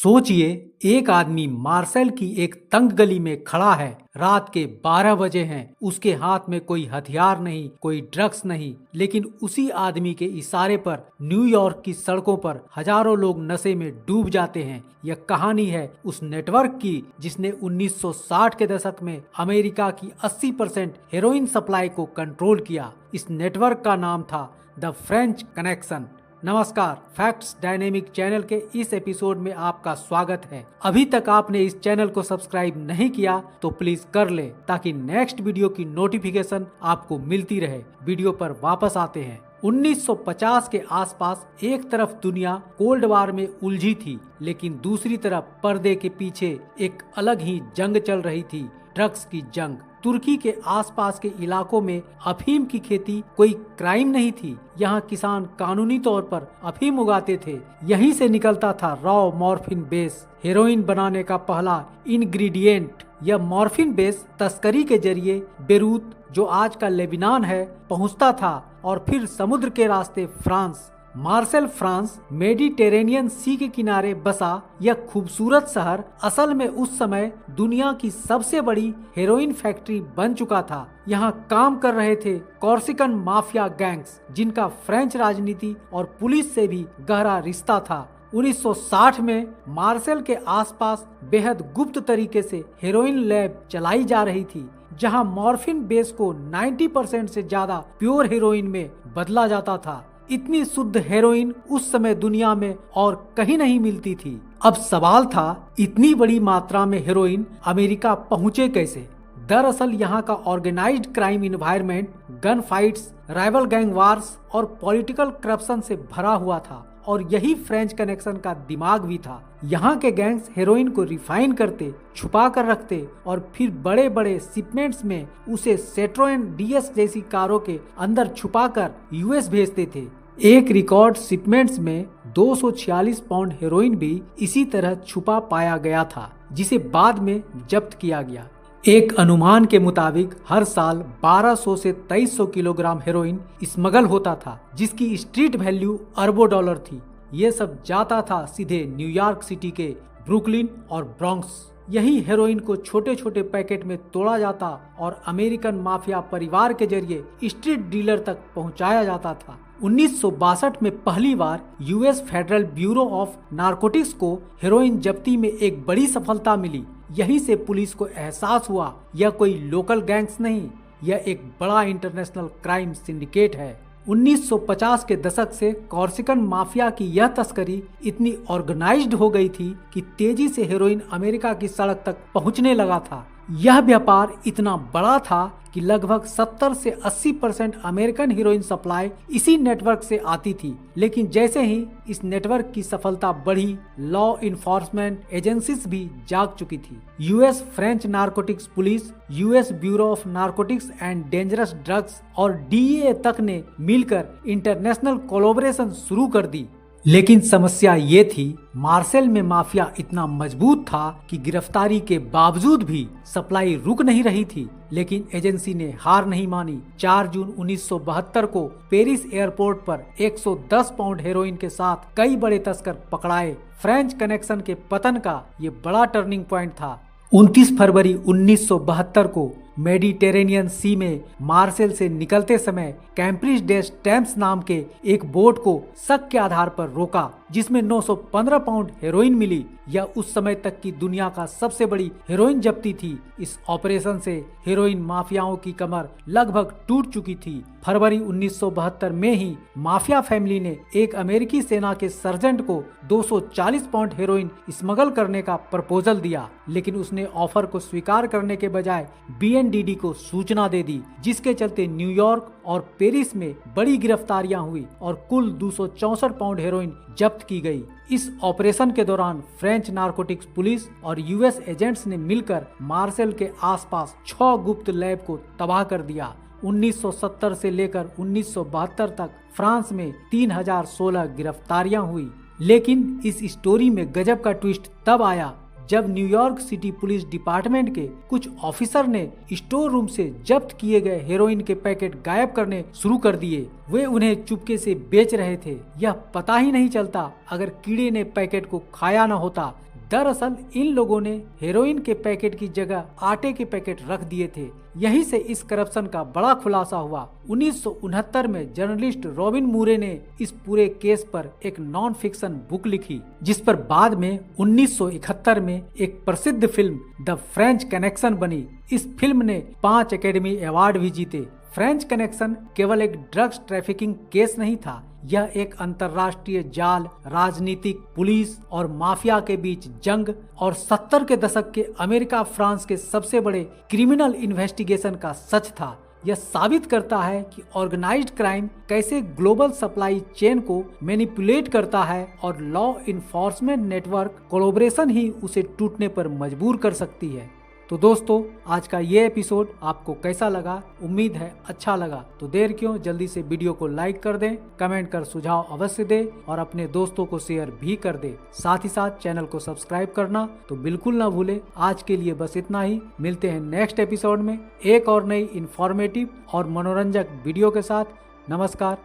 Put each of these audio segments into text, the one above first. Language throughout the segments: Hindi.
सोचिए, एक आदमी मार्सेल की एक तंग गली में खड़ा है। रात के 12 बजे हैं। उसके हाथ में कोई हथियार नहीं, कोई ड्रग्स नहीं, लेकिन उसी आदमी के इशारे पर न्यूयॉर्क की सड़कों पर हजारों लोग नशे में डूब जाते हैं। यह कहानी है उस नेटवर्क की जिसने 1960 के दशक में अमेरिका की 80% हेरोइन सप्लाई को कंट्रोल किया। इस नेटवर्क का नाम था द फ्रेंच कनेक्शन। नमस्कार, फैक्ट्स डायनेमिक चैनल के इस एपिसोड में आपका स्वागत है। अभी तक आपने इस चैनल को सब्सक्राइब नहीं किया तो प्लीज कर ले, ताकि नेक्स्ट वीडियो की नोटिफिकेशन आपको मिलती रहे। वीडियो पर वापस आते हैं। 1950 के आसपास एक तरफ दुनिया कोल्ड वार में उलझी थी, लेकिन दूसरी तरफ पर्दे के पीछे एक अलग ही जंग चल रही थी, ड्रग्स की जंग। तुर्की के आसपास के इलाकों में अफीम की खेती कोई क्राइम नहीं थी। यहाँ किसान कानूनी तौर पर अफीम उगाते थे। यहीं से निकलता था रॉ मॉर्फिन बेस, हेरोइन बनाने का पहला इंग्रेडिएंट। यह मॉर्फिन बेस तस्करी के जरिए बेरूत, जो आज का लेबनान है, पहुँचता था और फिर समुद्र के रास्ते फ्रांस। मार्सेल फ्रांस मेडिटेरेनियन सी के किनारे बसा यह खूबसूरत शहर असल में उस समय दुनिया की सबसे बड़ी हेरोइन फैक्ट्री बन चुका था। यहाँ काम कर रहे थे कॉर्सिकन माफिया गैंग्स, जिनका फ्रेंच राजनीति और पुलिस से भी गहरा रिश्ता था। 1960 में मार्सेल के आसपास बेहद गुप्त तरीके से हेरोइन लैब चलाई जा रही थी, जहां मॉर्फिन बेस को 90% से ज्यादा प्योर हेरोइन में बदला जाता था। इतनी शुद्ध हेरोइन उस समय दुनिया में और कहीं नहीं मिलती थी। अब सवाल था, इतनी बड़ी मात्रा में हेरोइन अमेरिका पहुंचे कैसे? दरअसल यहाँ का organised crime environment gun fights, rival gang wars और पॉलिटिकल करप्शन से भरा हुआ था, और यही फ्रेंच कनेक्शन का दिमाग भी था। यहाँ के गैंग्स हेरोइन को रिफाइन करते, छुपा कर रखते और फिर बड़े बड़े शिपमेंट्स में उसे सेट्रोएन डीएस जैसी कारों के अंदर छुपाकर यूएस भेजते थे। एक रिकॉर्ड शिपमेंट्स में 246 पाउंड हेरोइन भी इसी तरह छुपा पाया गया था, जिसे बाद में जब्त किया गया। एक अनुमान के मुताबिक हर साल 1200 से 2300 किलोग्राम हेरोइन स्मगल होता था, जिसकी स्ट्रीट वैल्यू अरबों डॉलर थी। ये सब जाता था सीधे न्यूयॉर्क सिटी के ब्रुकलिन और ब्रॉन्क्स। यही हेरोइन को छोटे छोटे पैकेट में तोड़ा जाता और अमेरिकन माफिया परिवार के जरिए स्ट्रीट डीलर तक पहुंचाया जाता था। 1962 में पहली बार US federal bureau of narcotics को हेरोइन जब्ती में एक बड़ी सफलता मिली। यहीं से पुलिस को एहसास हुआ, यह कोई लोकल गैंग्स नहीं, यह एक बड़ा इंटरनेशनल क्राइम सिंडिकेट है। 1950 के दशक से कॉर्सिकन माफिया की यह तस्करी इतनी ऑर्गेनाइज्ड हो गई थी कि तेजी से हेरोइन अमेरिका की सड़क तक पहुंचने लगा था। यह व्यापार इतना बड़ा था कि लगभग 70 से 80% अमेरिकन हीरोइन सप्लाई इसी नेटवर्क से आती थी। लेकिन जैसे ही इस नेटवर्क की सफलता बढ़ी, लॉ इन्फोर्समेंट एजेंसीज भी जाग चुकी थी। US French narcotics police, US bureau of narcotics and dangerous drugs और डीईए तक ने मिलकर इंटरनेशनल कोलैबोरेशन शुरू कर दी। लेकिन समस्या ये थी, मार्सेल में माफिया इतना मजबूत था कि गिरफ्तारी के बावजूद भी सप्लाई रुक नहीं रही थी। लेकिन एजेंसी ने हार नहीं मानी। 4 जून 1972 को पेरिस एयरपोर्ट पर 110 पाउंड हेरोइन के साथ कई बड़े तस्कर पकड़ाए। फ्रेंच कनेक्शन के पतन का ये बड़ा टर्निंग पॉइंट था। 29 फरवरी 1972 को मेडिटेरेनियन सी में मार्सेल से निकलते समय कैम्प्रिज डे स्टैम्प्स नाम के एक बोट को शक के आधार पर रोका, जिसमें 915 पाउंड हेरोइन मिली। यह उस समय तक की दुनिया का सबसे बड़ी हेरोइन जब्ती थी। इस ऑपरेशन से हेरोइन माफियाओं की कमर लगभग टूट चुकी थी। फरवरी 1972 में ही माफिया फैमिली ने एक अमेरिकी सेना के सर्जेंट को 240 पाउंड हेरोइन स्मगल करने का प्रपोजल दिया, लेकिन उसने ऑफर को स्वीकार करने के बजाय बीएनडीडी को सूचना दे दी, जिसके चलते न्यूयॉर्क और पेरिस में बड़ी गिरफ्तारियां हुई और कुल 264 पाउंड हेरोइन जब्त की गई। इस ऑपरेशन के दौरान फ्रेंच नारकोटिक्स पुलिस और यूएस एजेंट्स ने मिलकर मार्सेल के आसपास 6 गुप्त लैब को तबाह कर दिया। 1970 से लेकर 1972 तक फ्रांस में 3016 गिरफ्तारियां हुई। लेकिन इस स्टोरी में गजब का ट्विस्ट तब आया जब न्यूयॉर्क सिटी पुलिस डिपार्टमेंट के कुछ ऑफिसर ने स्टोर रूम से जब्त किए गए हेरोइन के पैकेट गायब करने शुरू कर दिए। वे उन्हें चुपके से बेच रहे थे। यह पता ही नहीं चलता अगर कीड़े ने पैकेट को खाया न होता। दरअसल इन लोगों ने हेरोइन के पैकेट की जगह आटे के पैकेट रख दिए थे। यहीं से इस करप्शन का बड़ा खुलासा हुआ। 1969 में जर्नलिस्ट रॉबिन मूरे ने इस पूरे केस पर एक नॉन फिक्शन बुक लिखी, जिस पर बाद में 1971 में एक प्रसिद्ध फिल्म द फ्रेंच कनेक्शन बनी। इस फिल्म ने 5 एकेडमी अवार्ड भी जीते। फ्रेंच कनेक्शन केवल एक ड्रग्स ट्रैफिकिंग केस नहीं था, यह एक अंतर्राष्ट्रीय जाल, राजनीतिक, पुलिस और माफिया के बीच जंग और 70 के दशक के अमेरिका फ्रांस के सबसे बड़े क्रिमिनल इन्वेस्टिगेशन का सच था। यह साबित करता है कि ऑर्गेनाइज्ड क्राइम कैसे ग्लोबल सप्लाई चेन को मैनिपुलेट करता है और लॉ इन्फोर्समेंट नेटवर्क कोलैबोरेशन ही उसे टूटने पर मजबूर कर सकती है। तो दोस्तों, आज का ये एपिसोड आपको कैसा लगा? उम्मीद है अच्छा लगा। तो देर क्यों, जल्दी से वीडियो को लाइक कर दें, कमेंट कर सुझाव अवश्य दें और अपने दोस्तों को शेयर भी कर दें। साथ ही साथ चैनल को सब्सक्राइब करना तो बिल्कुल ना भूलें। आज के लिए बस इतना ही। मिलते हैं नेक्स्ट एपिसोड में एक और नई इंफॉर्मेटिव और मनोरंजक वीडियो के साथ। नमस्कार,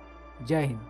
जय हिंद।